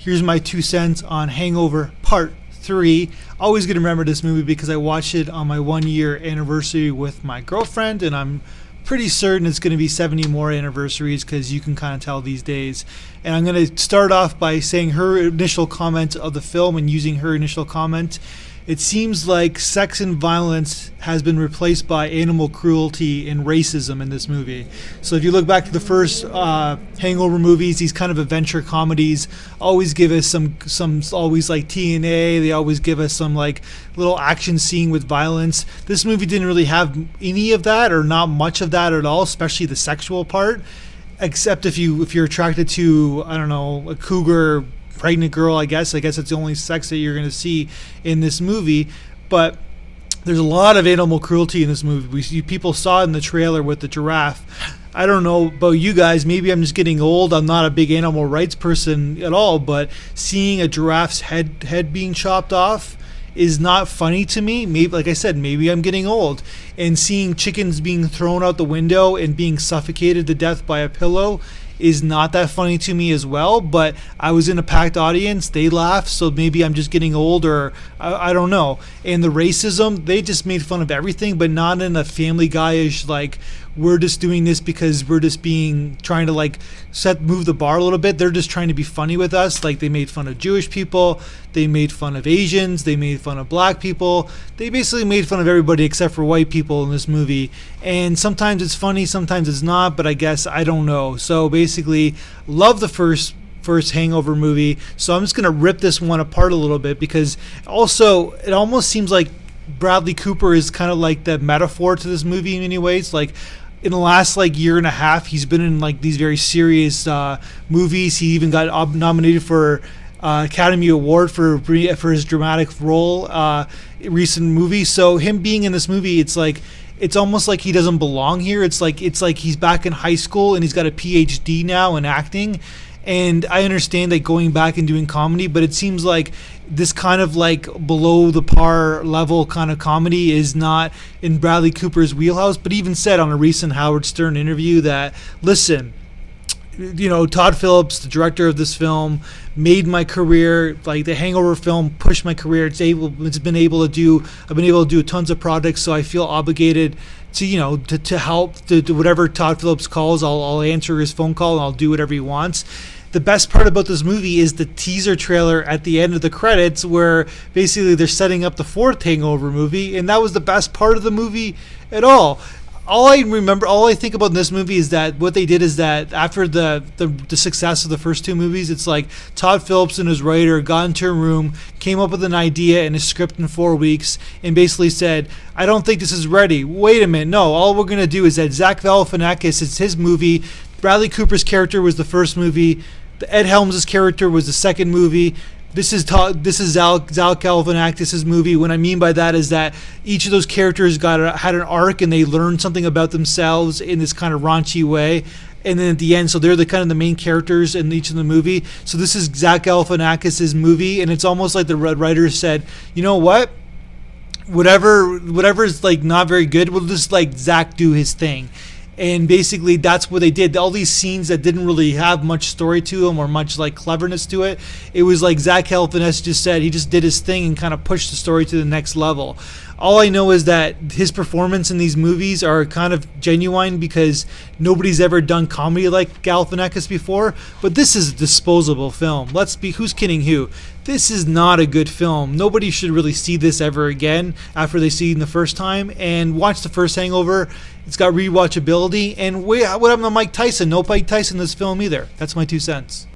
Here's my 2 cents on Hangover Part 3. Always going to remember this movie because I watched it on my 1-year anniversary with my girlfriend, and I'm pretty certain it's going to be 70 more anniversaries because you can kind of tell these days. And I'm going to start off by saying her initial comment of the film and using her initial comment. It seems like sex and violence has been replaced by animal cruelty and racism in this movie. So if you look back to the first Hangover movies, these kind of adventure comedies always give us some always like TNA. They always give us some like little action scene with violence. This movie didn't really have any of that, or not much of that at all, especially the sexual part. Except if you're attracted to, I don't know, a cougar pregnant girl, I guess it's the only sex that you're going to see in this movie. But there's a lot of animal cruelty in this movie. People saw it in the trailer with the giraffe. I don't know about you guys, maybe I'm just getting old. I'm not a big animal rights person at all, but seeing a giraffe's head being chopped off is not funny to me. Maybe, like I said, maybe I'm getting old. And seeing chickens being thrown out the window and being suffocated to death by a pillow is not that funny to me as well. But I was in a packed audience, they laughed, so maybe I'm just getting old, or I don't know. And the racism, they just made fun of everything, but not in a Family Guy-ish, like, we're just doing this because we're just trying to like move the bar a little bit. They're just trying to be funny with us. Like, they made fun of Jewish people, they made fun of Asians, they made fun of black people. They basically made fun of everybody except for white people in this movie. And sometimes it's funny, sometimes it's not, but I guess I don't know. So basically, love the first Hangover movie. So I'm just going to rip this one apart a little bit, because also it almost seems like Bradley Cooper is kind of like the metaphor to this movie in many ways. Like, in the last like year and a half, he's been in like these very serious movies. He even got nominated for Academy Award for his dramatic role recent movie. So him being in this movie, it's almost like he doesn't belong here. It's like he's back in high school and he's got a PhD now in acting. And I understand that going back and doing comedy, but it seems like this kind of like below the par level kind of comedy is not in Bradley Cooper's wheelhouse. But even said on a recent Howard Stern interview that, listen, you know, Todd Phillips, the director of this film, made my career. Like, the Hangover film pushed my career. I've been able to do tons of projects, so I feel obligated to, you know, to help to whatever Todd Phillips calls. I'll answer his phone call and I'll do whatever he wants. The best part about this movie is the teaser trailer at the end of the credits, where basically they're setting up the fourth Hangover movie, and that was the best part of the movie at all. All I think about in this movie is that what they did is that after the success of the first two movies, it's like Todd Phillips and his writer got into a room, came up with an idea and a script in 4 weeks, and basically said, I don't think this is ready. Wait a minute. No, all we're going to do is that Zach Galifianakis, it's his movie. Bradley Cooper's character was the first movie. Ed Helms' character was the second movie. This is Zal Galifianakis' movie. What I mean by that is that each of those characters had an arc, and they learned something about themselves in this kind of raunchy way. And then at the end, so they're the kind of the main characters in each of the movie. So this is Zach Galifianakis' movie, and it's almost like the writers said, you know what? Whatever is like not very good, we'll just like Zach do his thing. And basically that's what they did. All these scenes that didn't really have much story to them or much like cleverness to it, it was like Zach Galifianakis just said, he just did his thing and kind of pushed the story to the next level. All I know is that his performance in these movies are kind of genuine, because nobody's ever done comedy like Galifianakis before. But this is a disposable film. Who's kidding who? This is not a good film. Nobody should really see this ever again after they see it the first time. And watch the first Hangover. It's got rewatchability. And what happened to Mike Tyson? No Mike Tyson in this film either. That's my 2 cents.